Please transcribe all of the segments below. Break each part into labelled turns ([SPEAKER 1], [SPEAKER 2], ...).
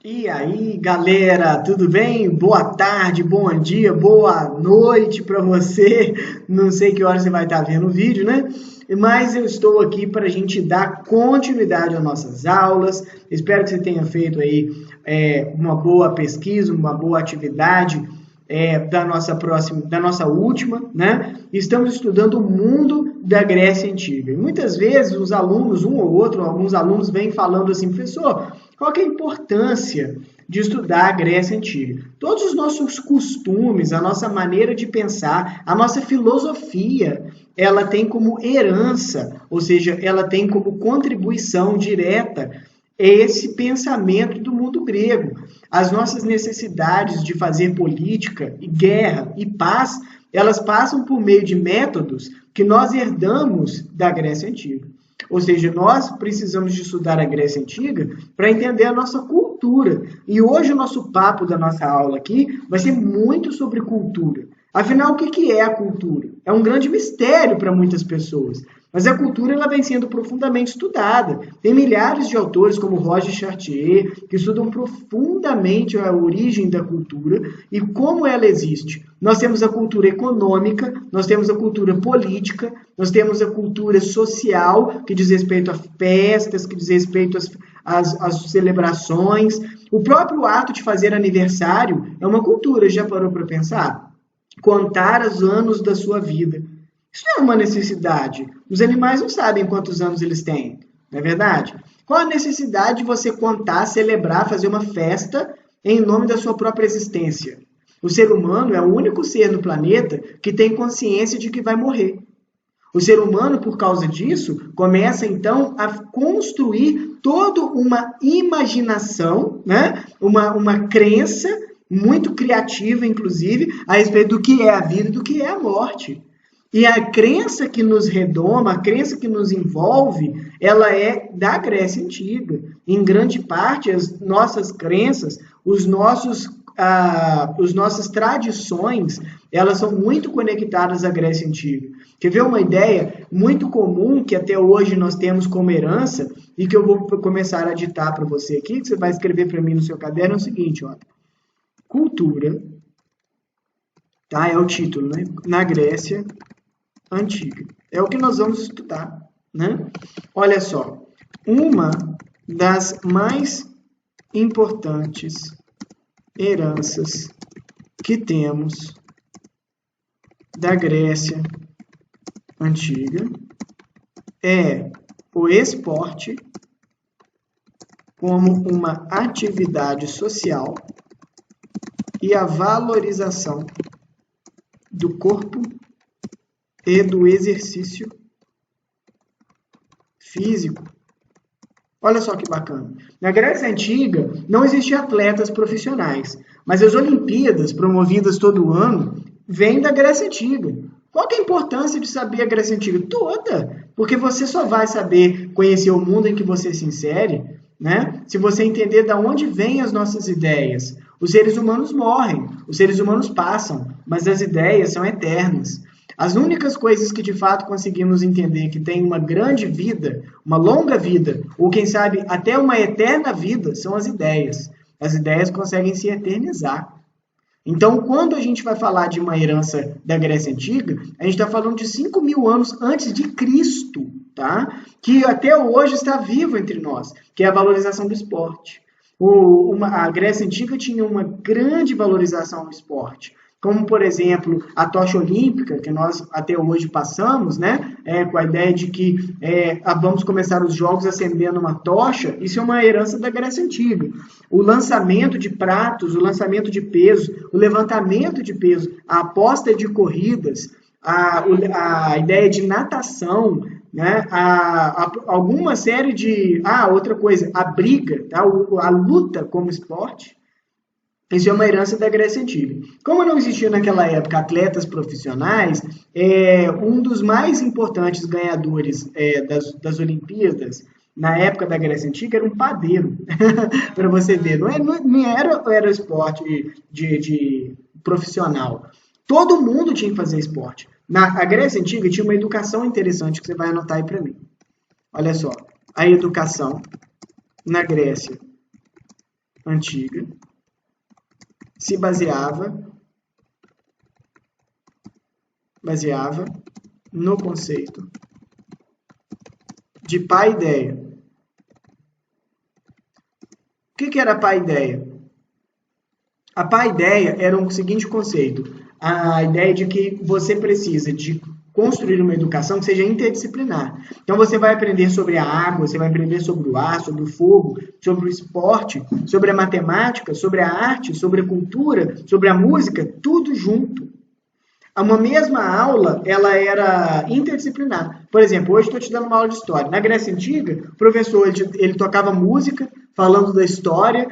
[SPEAKER 1] E aí, galera, tudo bem? Boa tarde, bom dia, boa noite para você. Não sei que hora você vai estar vendo o vídeo, né? Mas eu estou aqui para a gente dar continuidade às nossas aulas. Espero que você tenha feito aí uma boa pesquisa, uma boa atividade da nossa última, né? Estamos estudando o mundo da Grécia Antiga. E muitas vezes os alunos, um ou outro, alguns alunos vêm falando assim, professor, qual que é a importância de estudar a Grécia Antiga? Todos os nossos costumes, a nossa maneira de pensar, a nossa filosofia, ela tem como herança, ou seja, ela tem como contribuição direta esse pensamento do mundo grego. As nossas necessidades de fazer política e guerra e paz, elas passam por meio de métodos que nós herdamos da Grécia Antiga. Ou seja, nós precisamos de estudar a Grécia Antiga para entender a nossa cultura. E hoje o nosso papo da nossa aula aqui vai ser muito sobre cultura. Afinal, o que é a cultura? É um grande mistério para muitas pessoas. Mas a cultura ela vem sendo profundamente estudada. Tem milhares de autores, como Roger Chartier, que estudam profundamente a origem da cultura e como ela existe. Nós temos a cultura econômica, nós temos a cultura política, nós temos a cultura social, que diz respeito a festas, que diz respeito às celebrações. O próprio ato de fazer aniversário é uma cultura, já parou para pensar? Contar os anos da sua vida. Isso não é uma necessidade. Os animais não sabem quantos anos eles têm, não é verdade? Qual a necessidade de você contar, celebrar, fazer uma festa em nome da sua própria existência? O ser humano é o único ser no planeta que tem consciência de que vai morrer. O ser humano, por causa disso, começa então a construir toda uma imaginação, né? uma crença muito criativa, inclusive, a respeito do que é a vida e do que é a morte. E a crença que nos redoma, a crença que nos envolve, ela é da Grécia Antiga. Em grande parte, as nossas crenças, as nossas tradições, elas são muito conectadas à Grécia Antiga. Quer ver uma ideia muito comum que até hoje nós temos como herança e que eu vou começar a ditar para você aqui, que você vai escrever para mim no seu caderno, é o seguinte, ó. Cultura, tá? É o título, né? Na Grécia Antiga. É o que nós vamos estudar, né? Olha só, uma das mais importantes heranças que temos da Grécia Antiga é o esporte como uma atividade social e a valorização do corpo e do exercício físico. Olha só que bacana. Na Grécia Antiga, não existiam atletas profissionais, mas as Olimpíadas, promovidas todo ano, vêm da Grécia Antiga. Qual que é a importância de saber a Grécia Antiga? Toda! Porque você só vai saber conhecer o mundo em que você se insere, né? Se você entender de onde vêm as nossas ideias. Os seres humanos morrem, os seres humanos passam, mas as ideias são eternas. As únicas coisas que de fato conseguimos entender que tem uma grande vida, uma longa vida, ou quem sabe até uma eterna vida, são as ideias. As ideias conseguem se eternizar. Então, quando a gente vai falar de uma herança da Grécia Antiga, a gente está falando de 5.000 anos antes de Cristo, tá? Que até hoje está vivo entre nós, que é a valorização do esporte. A Grécia Antiga tinha uma grande valorização do esporte, como, por exemplo, a tocha olímpica, que nós até hoje passamos, né? Com a ideia de que vamos começar os jogos acendendo uma tocha, isso é uma herança da Grécia Antiga. O lançamento de pratos, o lançamento de peso, o levantamento de peso, a aposta de corridas, a ideia de natação, né? Alguma série de... outra coisa, a briga, tá? A luta como esporte. Isso é uma herança da Grécia Antiga. Como não existia naquela época atletas profissionais, um dos mais importantes ganhadores das Olimpíadas na época da Grécia Antiga era um padeiro, para você ver. Não era esporte de profissional. Todo mundo tinha que fazer esporte. A Grécia Antiga tinha uma educação interessante que você vai anotar aí para mim. Olha só, a educação na Grécia antiga se baseava no conceito de paideia. O que era a paideia? A paideia era o seguinte conceito, a ideia de que você precisa de construir uma educação que seja interdisciplinar. Então você vai aprender sobre a água, você vai aprender sobre o ar, sobre o fogo, sobre o esporte, sobre a matemática, sobre a arte, sobre a cultura, sobre a música, tudo junto. Uma mesma aula, ela era interdisciplinar. Por exemplo, hoje estou te dando uma aula de história. Na Grécia Antiga, o professor ele tocava música, falando da história,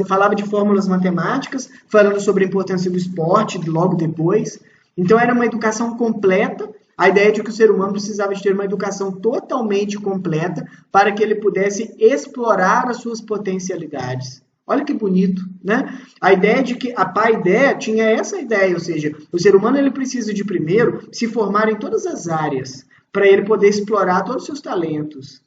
[SPEAKER 1] falava de fórmulas matemáticas, falando sobre a importância do esporte logo depois. Então era uma educação completa, a ideia de que o ser humano precisava de ter uma educação totalmente completa para que ele pudesse explorar as suas potencialidades. Olha que bonito, né? A ideia de que a paideia tinha essa ideia, ou seja, o ser humano ele precisa de primeiro se formar em todas as áreas para ele poder explorar todos os seus talentos.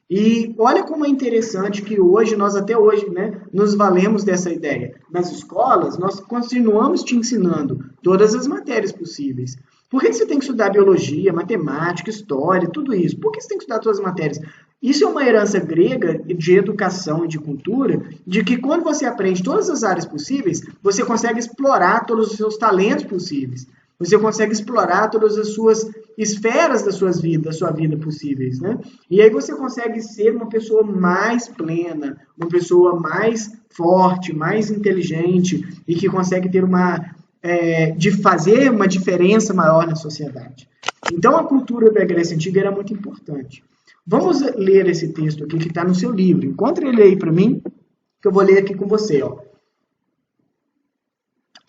[SPEAKER 1] E olha como é interessante que hoje, nós até hoje, né, nos valemos dessa ideia. Nas escolas, nós continuamos te ensinando todas as matérias possíveis. Por que você tem que estudar biologia, matemática, história, tudo isso? Por que você tem que estudar todas as matérias? Isso é uma herança grega de educação e de cultura, de que quando você aprende todas as áreas possíveis, você consegue explorar todos os seus talentos possíveis. Você consegue explorar todas as suas esferas da sua vida possíveis, né? E aí você consegue ser uma pessoa mais plena, uma pessoa mais forte, mais inteligente e que consegue ter de fazer uma diferença maior na sociedade. Então a cultura da Grécia Antiga era muito importante. Vamos ler esse texto aqui que está no seu livro. Encontre ele aí para mim, que eu vou ler aqui com você, ó.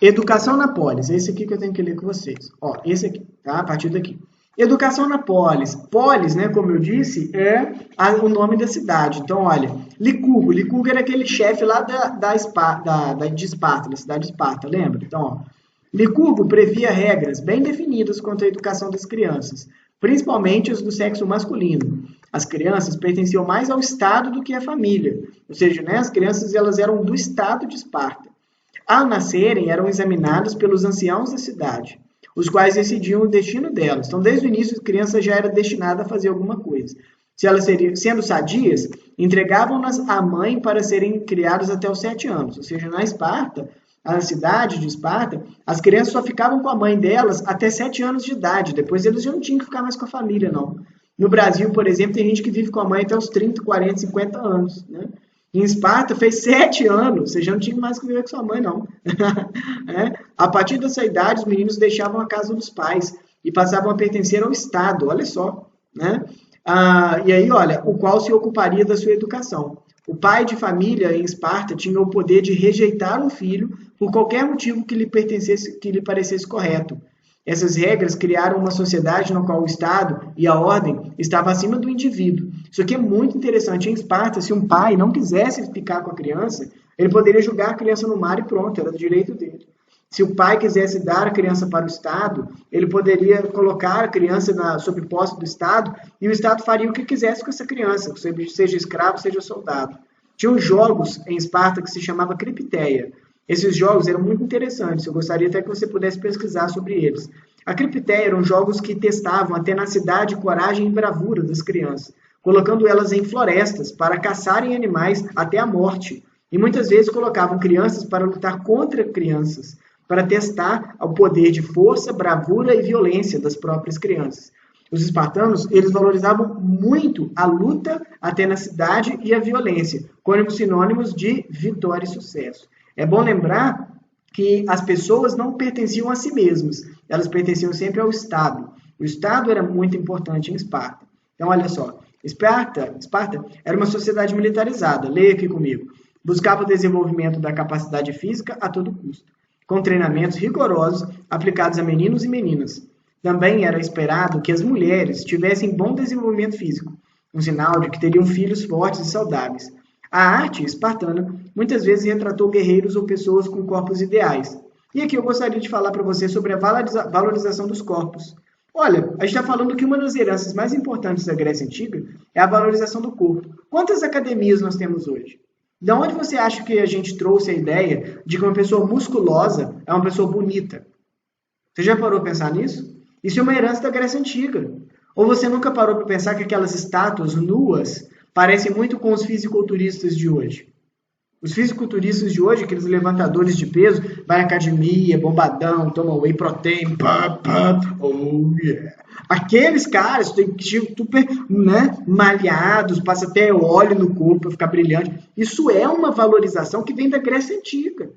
[SPEAKER 1] Educação na polis, esse aqui que eu tenho que ler com vocês. Ó, esse aqui, tá? A partir daqui. Educação na polis. Polis, né, como eu disse, é o nome da cidade. Então, olha, Licurgo. Licurgo era aquele chefe lá de Esparta, da cidade de Esparta, lembra? Então, ó, Licurgo previa regras bem definidas quanto à educação das crianças, principalmente as do sexo masculino. As crianças pertenciam mais ao Estado do que à família. Ou seja, né, as crianças elas eram do Estado de Esparta. Ao nascerem, eram examinadas pelos anciãos da cidade, os quais decidiam o destino delas. Então, desde o início, a criança já era destinada a fazer alguma coisa. Se elas sendo sadias, entregavam-nas à mãe para serem criadas até os 7 anos. Ou seja, na Esparta, na cidade de Esparta, as crianças só ficavam com a mãe delas até 7 anos de idade. Depois eles já não tinham que ficar mais com a família, não. No Brasil, por exemplo, tem gente que vive com a mãe até os 30, 40, 50 anos, né? Em Esparta fez 7 anos, você já não tinha mais que viver com sua mãe, não. A partir dessa idade, os meninos deixavam a casa dos pais e passavam a pertencer ao Estado, olha só. Né? E aí, olha, o qual se ocuparia da sua educação. O pai de família em Esparta tinha o poder de rejeitar um filho por qualquer motivo que lhe parecesse correto. Essas regras criaram uma sociedade na qual o Estado e a ordem estavam acima do indivíduo. Isso aqui é muito interessante. Em Esparta, se um pai não quisesse ficar com a criança, ele poderia jogar a criança no mar e pronto, era do direito dele. Se o pai quisesse dar a criança para o Estado, ele poderia colocar a criança sob posse do Estado e o Estado faria o que quisesse com essa criança, seja escravo, seja soldado. Tinham jogos em Esparta que se chamava cripteia. Esses jogos eram muito interessantes, eu gostaria até que você pudesse pesquisar sobre eles. A cripteia eram jogos que testavam a tenacidade, coragem e bravura das crianças, colocando elas em florestas para caçarem animais até a morte. E muitas vezes colocavam crianças para lutar contra crianças, para testar o poder de força, bravura e violência das próprias crianças. Os espartanos, eles valorizavam muito a luta, a tenacidade e a violência, como sinônimos de vitória e sucesso. É bom lembrar que as pessoas não pertenciam a si mesmas, elas pertenciam sempre ao Estado. O Estado era muito importante em Esparta. Então, olha só, Esparta era uma sociedade militarizada, leia aqui comigo. Buscava o desenvolvimento da capacidade física a todo custo, com treinamentos rigorosos aplicados a meninos e meninas. Também era esperado que as mulheres tivessem bom desenvolvimento físico, um sinal de que teriam filhos fortes e saudáveis. A arte espartana muitas vezes retratou guerreiros ou pessoas com corpos ideais. E aqui eu gostaria de falar para você sobre a valorização dos corpos. Olha, a gente está falando que uma das heranças mais importantes da Grécia Antiga é a valorização do corpo. Quantas academias nós temos hoje? De onde você acha que a gente trouxe a ideia de que uma pessoa musculosa é uma pessoa bonita? Você já parou para pensar nisso? Isso é uma herança da Grécia Antiga. Ou você nunca parou para pensar que aquelas estátuas nuas parecem muito com os fisiculturistas de hoje? Os fisiculturistas de hoje, aqueles levantadores de peso, vai à academia, bombadão, toma whey protein, oh yeah. Aqueles caras super, né, malhados, passa até óleo no corpo para ficar brilhante. Isso é uma valorização que vem da Grécia Antiga.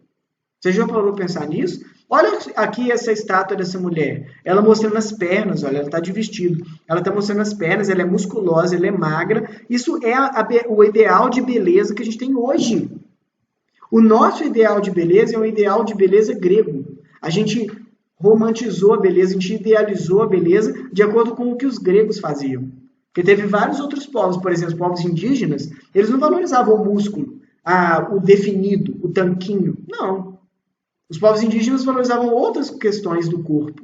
[SPEAKER 1] Você já parou para pensar nisso? Olha aqui essa estátua dessa mulher. Ela mostrando as pernas, olha, ela está de vestido. Ela está mostrando as pernas, ela é musculosa, ela é magra. Isso é o ideal de beleza que a gente tem hoje. O nosso ideal de beleza é um ideal de beleza grego. A gente romantizou a beleza, a gente idealizou a beleza de acordo com o que os gregos faziam. Porque teve vários outros povos, por exemplo, os povos indígenas, eles não valorizavam o músculo, o definido, o tanquinho. Não. Os povos indígenas valorizavam outras questões do corpo.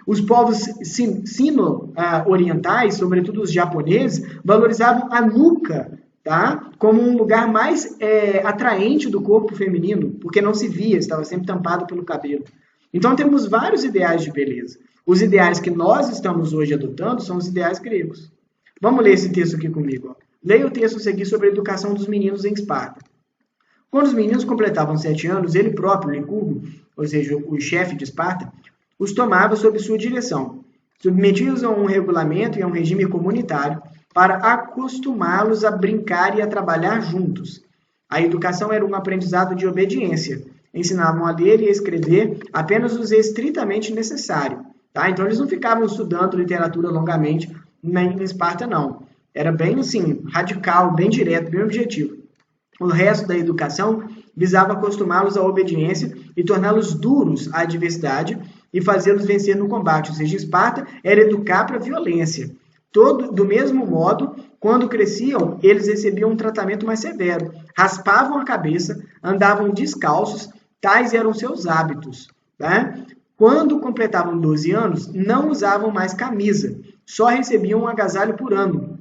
[SPEAKER 1] Os povos sino-orientais, sobretudo os japoneses, valorizavam a nuca, tá? Como um lugar mais atraente do corpo feminino, porque não se via, estava sempre tampado pelo cabelo. Então temos vários ideais de beleza. Os ideais que nós estamos hoje adotando são os ideais gregos. Vamos ler esse texto aqui comigo. Ó. Leia o texto a seguir sobre a educação dos meninos em Esparta. Quando os meninos completavam 7 anos, ele próprio, Licurgo, ou seja, o chefe de Esparta, os tomava sob sua direção, submetia-os a um regulamento e a um regime comunitário para acostumá-los a brincar e a trabalhar juntos. A educação era um aprendizado de obediência. Ensinavam a ler e a escrever apenas o estritamente necessário. Tá? Então, eles não ficavam estudando literatura longamente em Esparta, não. Era bem assim, radical, bem direto, bem objetivo. O resto da educação visava acostumá-los à obediência e torná-los duros à adversidade e fazê-los vencer no combate. Ou seja, Esparta era educar para a violência. Do mesmo modo, quando cresciam, eles recebiam um tratamento mais severo. Raspavam a cabeça, andavam descalços, tais eram seus hábitos. Tá? Quando completavam 12 anos, não usavam mais camisa, só recebiam um agasalho por ano.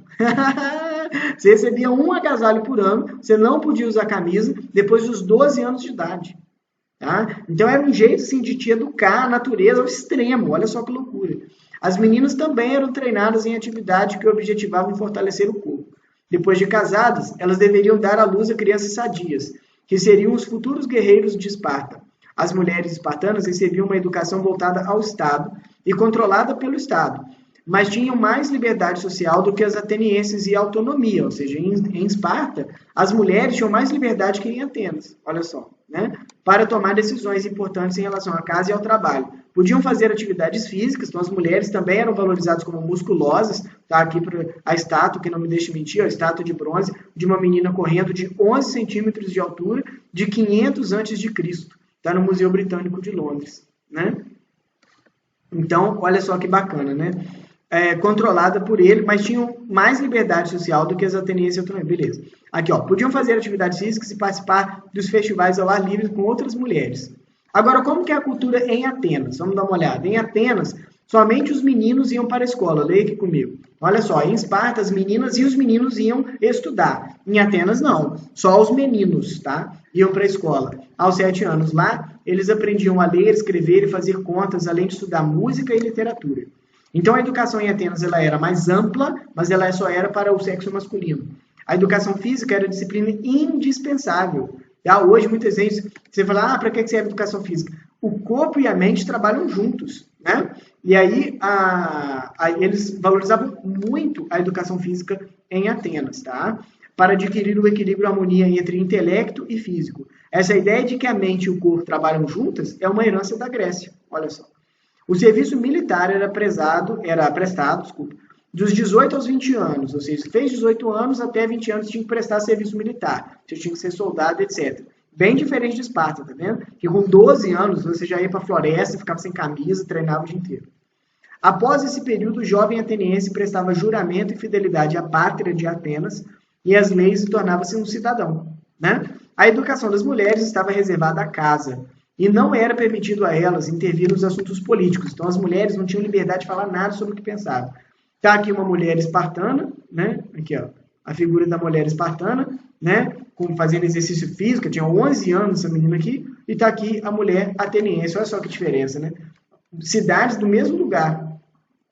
[SPEAKER 1] Você recebia um agasalho por ano, você não podia usar camisa depois dos 12 anos de idade. Tá? Então era um jeito assim, de te educar a natureza ao extremo, olha só que loucura. As meninas também eram treinadas em atividades que objetivavam fortalecer o corpo. Depois de casadas, elas deveriam dar à luz a crianças sadias, que seriam os futuros guerreiros de Esparta. As mulheres espartanas recebiam uma educação voltada ao Estado e controlada pelo Estado, mas tinham mais liberdade social do que as atenienses e autonomia, ou seja, em Esparta, as mulheres tinham mais liberdade que em Atenas, olha só, né? Para tomar decisões importantes em relação à casa e ao trabalho. Podiam fazer atividades físicas, então as mulheres também eram valorizadas como musculosas, tá aqui a estátua, que não me deixe mentir, a estátua de bronze de uma menina correndo de 11 centímetros de altura, de 500 a.C., está no Museu Britânico de Londres, né? Então, olha só que bacana, né? Controlada por ele, mas tinham mais liberdade social do que as atenienses e autonomia. Beleza. Aqui, ó, podiam fazer atividades físicas e participar dos festivais ao ar livre com outras mulheres. Agora, como que é a cultura em Atenas? Vamos dar uma olhada. Em Atenas, somente os meninos iam para a escola. Leia aqui comigo. Olha só, em Esparta, as meninas e os meninos iam estudar. Em Atenas, não. Só os meninos, tá? Iam para a escola. Aos 7 anos lá, eles aprendiam a ler, escrever e fazer contas, além de estudar música e literatura. Então, a educação em Atenas ela era mais ampla, mas ela só era para o sexo masculino. A educação física era disciplina indispensável. Hoje, muitas vezes, você fala, para que serve a educação física? O corpo e a mente trabalham juntos, né? E aí, eles valorizavam muito a educação física em Atenas, tá? Para adquirir o equilíbrio e a harmonia entre intelecto e físico. Essa ideia de que a mente e o corpo trabalham juntas é uma herança da Grécia, olha só. O serviço militar era prestado, dos 18 aos 20 anos, ou seja, fez 18 anos até 20 anos tinha que prestar serviço militar, você tinha que ser soldado, etc. Bem diferente de Esparta, tá vendo? Que com 12 anos você já ia para a floresta, ficava sem camisa, treinava o dia inteiro. Após esse período, o jovem ateniense prestava juramento e fidelidade à pátria de Atenas e às leis e tornava-se um cidadão, né? A educação das mulheres estava reservada à casa, e não era permitido a elas intervir nos assuntos políticos. Então, as mulheres não tinham liberdade de falar nada sobre o que pensavam. Está aqui uma mulher espartana, né? Aqui, ó, a figura da mulher espartana, né? fazendo exercício físico, tinha 11 anos essa menina aqui, e está aqui a mulher ateniense. Olha só que diferença, né? Cidades do mesmo lugar.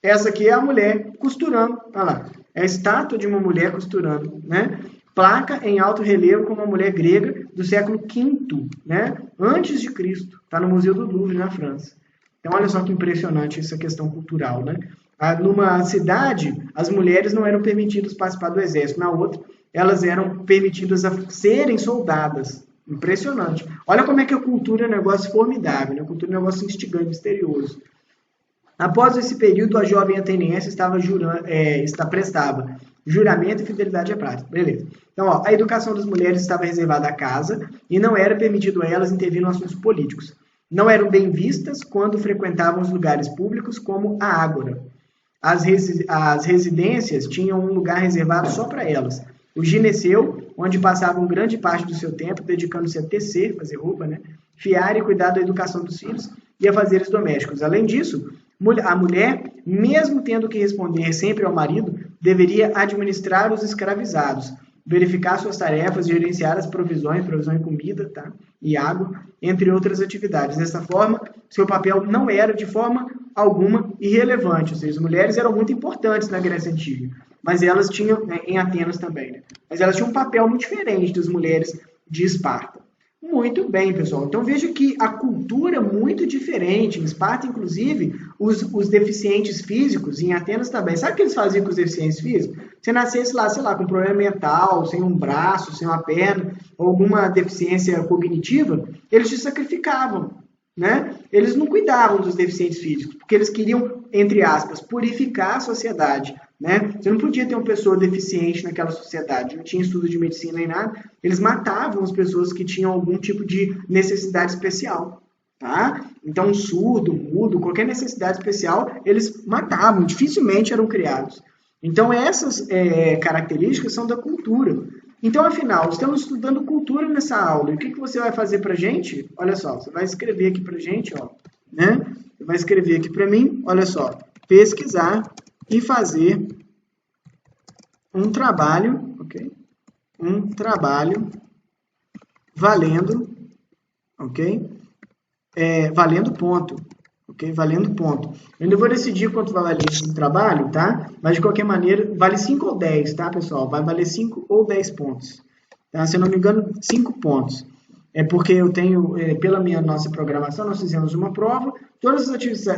[SPEAKER 1] Essa aqui é a mulher costurando, olha lá, é a estátua de uma mulher costurando, né? Placa em alto relevo com uma mulher grega do século V, né? Antes de Cristo, está no Museu do Louvre, na França. Então, olha só que impressionante essa questão cultural, né? Numa cidade, as mulheres não eram permitidas participar do exército, na outra, elas eram permitidas a serem soldadas. Impressionante. Olha como é que a cultura é um negócio formidável, né? A cultura é um negócio instigante, misterioso. Após esse período, a jovem ateniense prestava juramento e fidelidade à prática. Beleza. Então, ó, a educação das mulheres estava reservada à casa e não era permitido a elas intervir nos assuntos políticos. Não eram bem vistas quando frequentavam os lugares públicos, como a ágora. As residências tinham um lugar reservado só para elas. O gineceu, onde passavam grande parte do seu tempo dedicando-se a tecer, fazer roupa, né? Fiar e cuidar da educação dos filhos e a fazeres domésticos. Além disso, a mulher, mesmo tendo que responder sempre ao marido, deveria administrar os escravizados, verificar suas tarefas, gerenciar as provisão em comida, tá? E água, entre outras atividades. Dessa forma, seu papel não era de forma alguma irrelevante, ou seja, as mulheres eram muito importantes na Grécia Antiga, mas elas tinham, né, em Atenas também, né? Mas elas tinham um papel muito diferente das mulheres de Esparta. Muito bem, pessoal. Então veja que a cultura é muito diferente. Em Esparta, inclusive, os deficientes físicos, em Atenas também. Sabe o que eles faziam com os deficientes físicos? Se nascesse lá, sei lá, com um problema mental, sem um braço, sem uma perna, ou alguma deficiência cognitiva, eles te sacrificavam, né? Eles não cuidavam dos deficientes físicos, porque eles queriam, entre aspas, purificar a sociedade, né? Você não podia ter uma pessoa deficiente naquela sociedade, não tinha estudo de medicina nem nada, eles matavam as pessoas que tinham algum tipo de necessidade especial, tá? Então, surdo, mudo, qualquer necessidade especial, eles matavam, dificilmente eram criados. Então, essas características são da cultura. Então, afinal, estamos estudando cultura nessa aula, e o que você vai fazer pra gente? Olha só, você vai escrever aqui pra gente, ó, né? Você vai escrever aqui pra mim, olha só, pesquisar e fazer um trabalho, ok? Um trabalho valendo, ok? Valendo ponto, ok? Valendo ponto. Eu ainda vou decidir quanto vai valer esse trabalho, tá? Mas de qualquer maneira, vale 5 ou 10, tá, pessoal? Vai valer 5 ou 10 pontos. Tá? Se eu não me engano, 5 pontos. É porque eu tenho, pela nossa programação, nós fizemos uma prova, todas as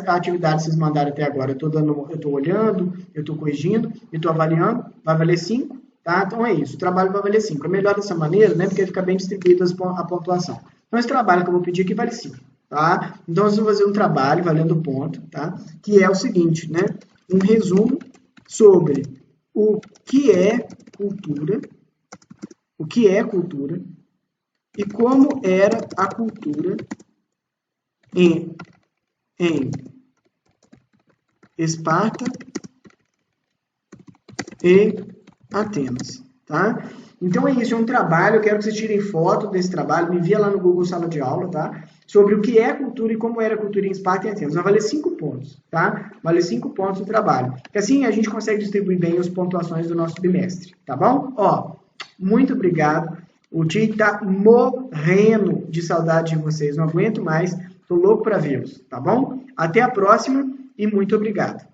[SPEAKER 1] atividades que vocês mandaram até agora, eu estou olhando, eu estou corrigindo, eu estou avaliando, vai valer 5, tá? Então é isso, o trabalho vai valer 5. É melhor dessa maneira, né? Porque fica bem distribuída a pontuação. Então esse trabalho que eu vou pedir aqui vale 5, tá? Então nós vamos fazer um trabalho valendo ponto, tá? Que é o seguinte, né? Um resumo sobre o que é cultura, e como era a cultura em Esparta e Atenas, tá? Então é isso, é um trabalho, eu quero que vocês tirem foto desse trabalho, me envia lá no Google Sala de Aula, tá? Sobre o que é cultura e como era a cultura em Esparta e Atenas. Vai valer 5 pontos, tá? Vale 5 pontos o trabalho. Porque assim a gente consegue distribuir bem as pontuações do nosso bimestre, tá bom? Ó, muito obrigado. O tio tá morrendo de saudade de vocês. Não aguento mais. Tô louco para vê-los, tá bom? Até a próxima e muito obrigado.